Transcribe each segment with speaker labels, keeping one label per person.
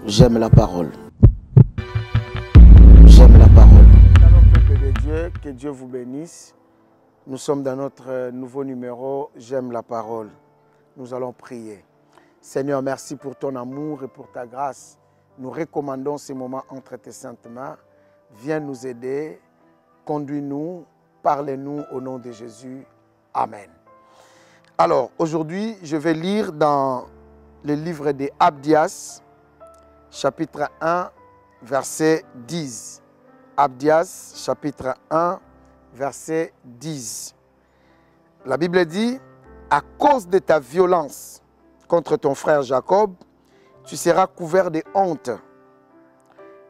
Speaker 1: J'aime la parole. J'aime la parole.
Speaker 2: Shalom peuple de Dieu, que Dieu vous bénisse. Nous sommes dans notre nouveau numéro J'aime la parole. Nous allons prier. Seigneur, merci pour ton amour et pour ta grâce. Nous recommandons ces moments entre tes saintes mains. Viens nous aider, conduis-nous, parlez-nous au nom de Jésus. Amen. Alors, aujourd'hui, je vais lire dans le livre des Abdias, chapitre 1, verset 10. Abdias, chapitre 1, verset 10. La Bible dit, « À cause de ta violence contre ton frère Jacob, tu seras couvert de honte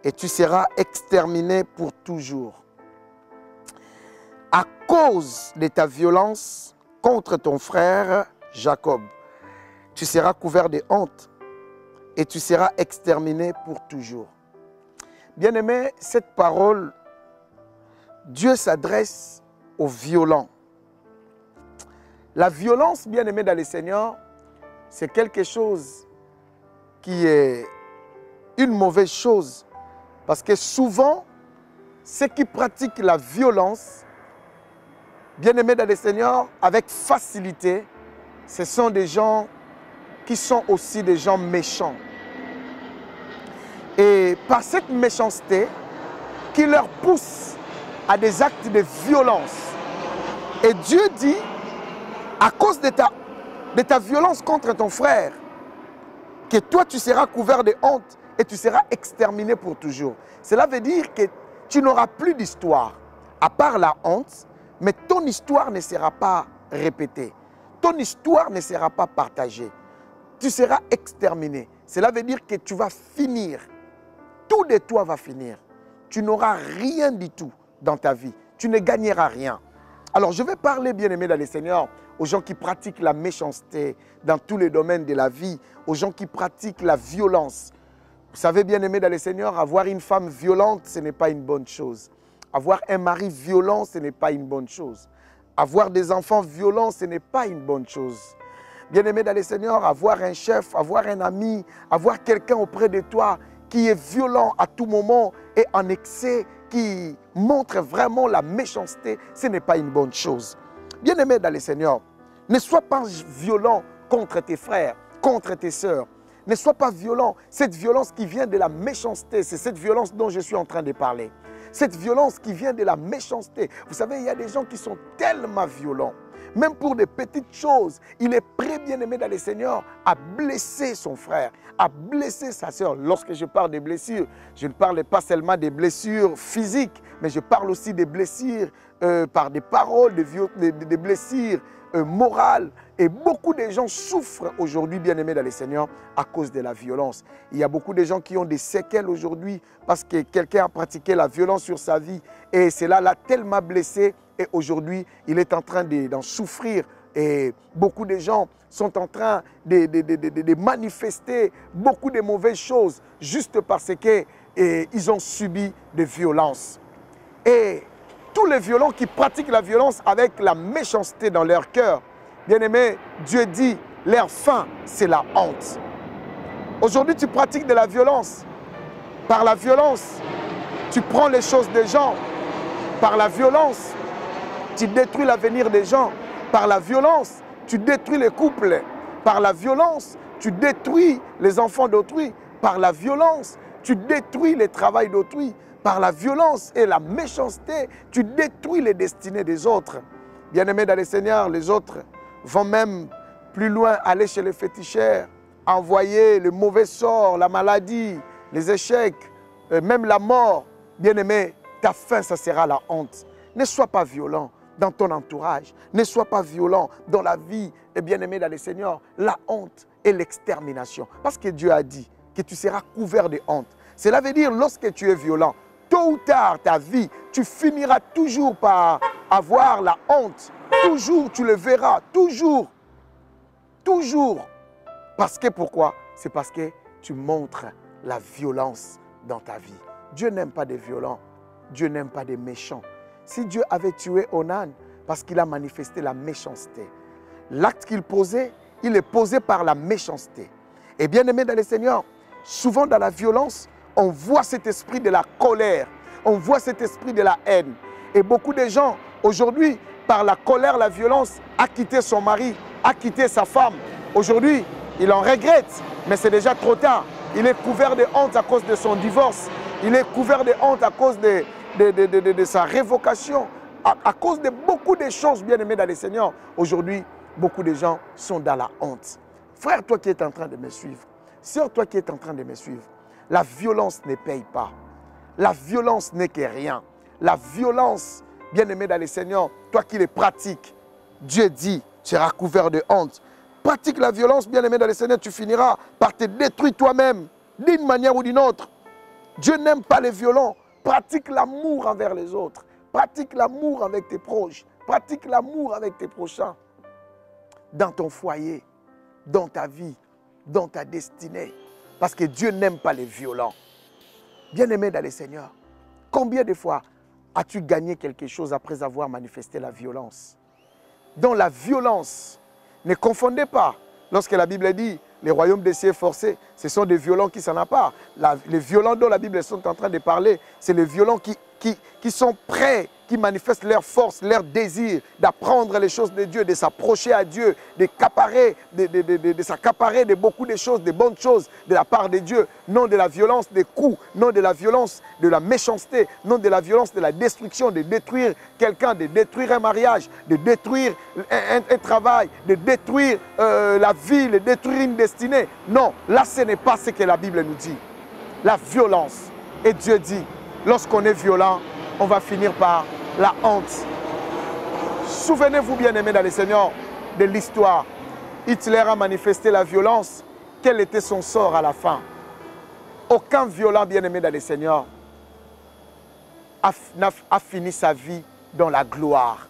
Speaker 2: et tu seras exterminé pour toujours. À cause de ta violence contre ton frère Jacob, tu seras couvert de honte et tu seras exterminé pour toujours. » Bien-aimé, cette parole, Dieu s'adresse aux violents. La violence, bien-aimé dans le Seigneur, c'est quelque chose qui est une mauvaise chose. Parce que souvent, ceux qui pratiquent la violence, bien-aimé dans le Seigneur, avec facilité, ce sont des gens qui sont aussi des gens méchants. Et par cette méchanceté, qui leur pousse à des actes de violence. Et Dieu dit, à cause de ta violence contre ton frère, que toi tu seras couvert de honte et tu seras exterminé pour toujours. Cela veut dire que tu n'auras plus d'histoire, à part la honte, mais ton histoire ne sera pas répétée. Ton histoire ne sera pas partagée. Tu seras exterminé. Cela veut dire que tu vas finir. Tout de toi va finir. Tu n'auras rien du tout dans ta vie. Tu ne gagneras rien. Alors je vais parler, bien-aimés dans le Seigneur, aux gens qui pratiquent la méchanceté dans tous les domaines de la vie, aux gens qui pratiquent la violence. Vous savez, bien-aimés dans le Seigneur, avoir une femme violente, ce n'est pas une bonne chose. Avoir un mari violent, ce n'est pas une bonne chose. Avoir des enfants violents, ce n'est pas une bonne chose. Bien-aimés dans le Seigneur, avoir un chef, avoir un ami, avoir quelqu'un auprès de toi qui est violent à tout moment et en excès, qui montre vraiment la méchanceté, ce n'est pas une bonne chose. Bien-aimé dans le Seigneur, ne sois pas violent contre tes frères, contre tes sœurs. Ne sois pas violent. Cette violence qui vient de la méchanceté, c'est cette violence dont je suis en train de parler. Cette violence qui vient de la méchanceté. Vous savez, il y a des gens qui sont tellement violents. Même pour des petites choses, il est prêt, bien-aimé dans le Seigneur, à blesser son frère, à blesser sa sœur. Lorsque je parle des blessures, je ne parle pas seulement des blessures physiques, mais je parle aussi des blessures par des paroles, des blessures morales. Et beaucoup de gens souffrent aujourd'hui, bien-aimés dans le Seigneur, à cause de la violence. Il y a beaucoup de gens qui ont des séquelles aujourd'hui parce que quelqu'un a pratiqué la violence sur sa vie et cela l'a tellement blessé. Et aujourd'hui, il est en train d'en souffrir. Et beaucoup de gens sont en train de manifester beaucoup de mauvaises choses juste parce qu'ils ont subi des violences. Et tous les violents qui pratiquent la violence avec la méchanceté dans leur cœur, bien-aimé, Dieu dit, leur fin, c'est la honte. Aujourd'hui, tu pratiques de la violence. Par la violence, tu prends les choses des gens. Par la violence, tu détruis l'avenir des gens. Par la violence, tu détruis les couples. Par la violence, tu détruis les enfants d'autrui. Par la violence, tu détruis le travail d'autrui. Par la violence et la méchanceté, tu détruis les destinées des autres. Bien-aimés dans le Seigneur, les autres vont même plus loin, aller chez les féticheurs, envoyer le mauvais sort, la maladie, les échecs, même la mort. Bien-aimé, ta fin, ça sera la honte. Ne sois pas violent dans ton entourage. Ne sois pas violent dans la vie. Et bien-aimé dans le Seigneur, la honte et l'extermination. Parce que Dieu a dit que tu seras couvert de honte. Cela veut dire, lorsque tu es violent, tôt ou tard, ta vie, tu finiras toujours par avoir la honte. Toujours, tu le verras. Toujours. Toujours. Parce que pourquoi? C'est parce que tu montres la violence dans ta vie. Dieu n'aime pas des violents. Dieu n'aime pas des méchants. Si Dieu avait tué Onan parce qu'il a manifesté la méchanceté, l'acte qu'il posait, il est posé par la méchanceté. Et bien aimé dans le Seigneur, souvent dans la violence, on voit cet esprit de la colère, on voit cet esprit de la haine. Et beaucoup de gens, aujourd'hui, par la colère, la violence, a quitté son mari, a quitté sa femme. Aujourd'hui, il en regrette, mais c'est déjà trop tard. Il est couvert de honte à cause de son divorce. Il est couvert de honte à cause de sa révocation, à cause de beaucoup de choses, bien aimés dans le Seigneur. Aujourd'hui, beaucoup de gens sont dans la honte. Frère, toi qui es en train de me suivre, sœur, toi qui es en train de me suivre, la violence ne paye pas. La violence n'est que rien. La violence, bien aimé dans le Seigneur, toi qui les pratiques, Dieu dit, tu seras couvert de honte. Pratique la violence, bien aimé dans le Seigneur, tu finiras par te détruire toi-même, d'une manière ou d'une autre. Dieu n'aime pas les violents. Pratique l'amour envers les autres. Pratique l'amour avec tes proches. Pratique l'amour avec tes prochains. Dans ton foyer, dans ta vie, dans ta destinée. Parce que Dieu n'aime pas les violents. Bien-aimé dans le Seigneur, combien de fois as-tu gagné quelque chose après avoir manifesté la violence? Dans la violence, ne confondez pas. Lorsque la Bible dit les royaumes des cieux forcés, ce sont des violents qui s'en emparent. Les violents dont la Bible est en train de parler, c'est les violents qui sont prêts, qui manifestent leur force, leur désir d'apprendre les choses de Dieu, de s'approcher à Dieu, de s'accaparer de beaucoup de choses, de bonnes choses de la part de Dieu. Non de la violence des coups, non de la violence de la méchanceté, non de la violence de la destruction, de détruire quelqu'un, de détruire un mariage, de détruire un travail, de détruire la vie, de détruire une destinée. Non, là ce n'est pas ce que la Bible nous dit. La violence. Et Dieu dit, lorsqu'on est violent, on va finir par la honte. Souvenez-vous, bien-aimés dans le Seigneur, de l'histoire. Hitler a manifesté la violence. Quel était son sort à la fin? Aucun violent, bien-aimé dans le Seigneur, a fini sa vie dans la gloire.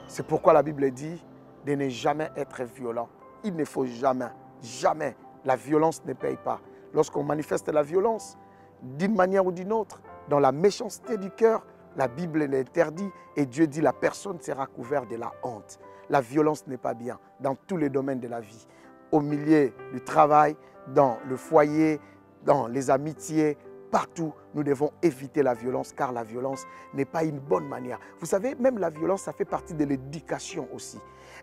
Speaker 2: C'est pourquoi la Bible dit de ne jamais être violent. Il ne faut jamais, jamais. La violence ne paye pas. Lorsqu'on manifeste la violence, d'une manière ou d'une autre, dans la méchanceté du cœur, la Bible l'interdit et Dieu dit la personne sera couverte de la honte. La violence n'est pas bien dans tous les domaines de la vie. Au milieu du travail, dans le foyer, dans les amitiés, partout, nous devons éviter la violence car la violence n'est pas une bonne manière. Vous savez, même la violence, ça fait partie de l'éducation aussi.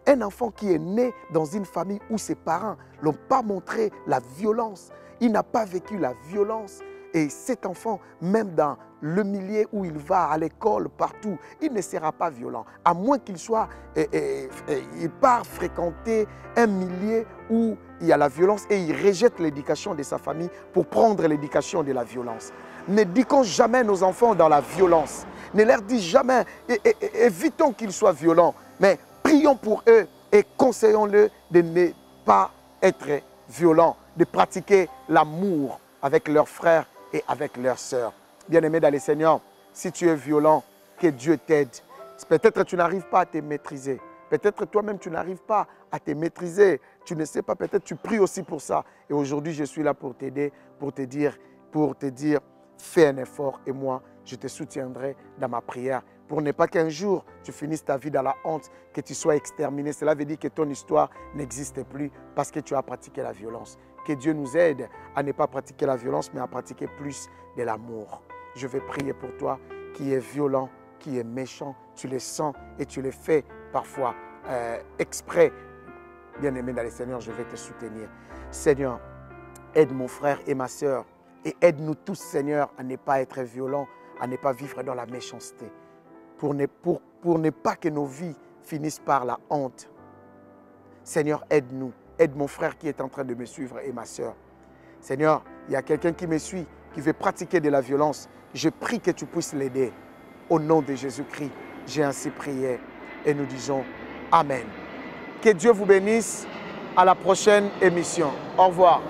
Speaker 2: Un enfant qui est né dans une famille où ses parents n'ont pas montré la violence, il n'a pas vécu la violence. Et cet enfant, même dans le milieu où il va, à l'école, partout, il ne sera pas violent. À moins qu'il soit, il part fréquenter un milieu où il y a la violence et il rejette l'éducation de sa famille pour prendre l'éducation de la violence. N'éduquons jamais nos enfants dans la violence. Ne leur dis jamais, évitons qu'ils soient violents. Mais prions pour eux et conseillons-le de ne pas être violents, de pratiquer l'amour avec leurs frères et avec leurs sœurs. Bien-aimés dans le Seigneur, si tu es violent, que Dieu t'aide. Peut-être tu n'arrives pas à te maîtriser. Peut-être toi-même tu n'arrives pas à te maîtriser. Tu ne sais pas, peut-être tu pries aussi pour ça. Et aujourd'hui, je suis là pour t'aider, pour te dire, fais un effort et moi, je te soutiendrai dans ma prière. Pour ne pas qu'un jour, tu finisses ta vie dans la honte, que tu sois exterminé. Cela veut dire que ton histoire n'existe plus parce que tu as pratiqué la violence. Que Dieu nous aide à ne pas pratiquer la violence, mais à pratiquer plus de l'amour. Je vais prier pour toi qui est violent, qui est méchant. Tu le sens et tu le fais parfois exprès. Bien-aimé dans le Seigneur, je vais te soutenir. Seigneur, aide mon frère et ma sœur et aide-nous tous, Seigneur, à ne pas être violents, à ne pas vivre dans la méchanceté. Pour ne pas que nos vies finissent par la honte. Seigneur, aide-nous. Aide mon frère qui est en train de me suivre et ma sœur. Seigneur, il y a quelqu'un qui me suit, qui veut pratiquer de la violence. Je prie que tu puisses l'aider. Au nom de Jésus-Christ, j'ai ainsi prié et nous disons Amen. Que Dieu vous bénisse. À la prochaine émission. Au revoir.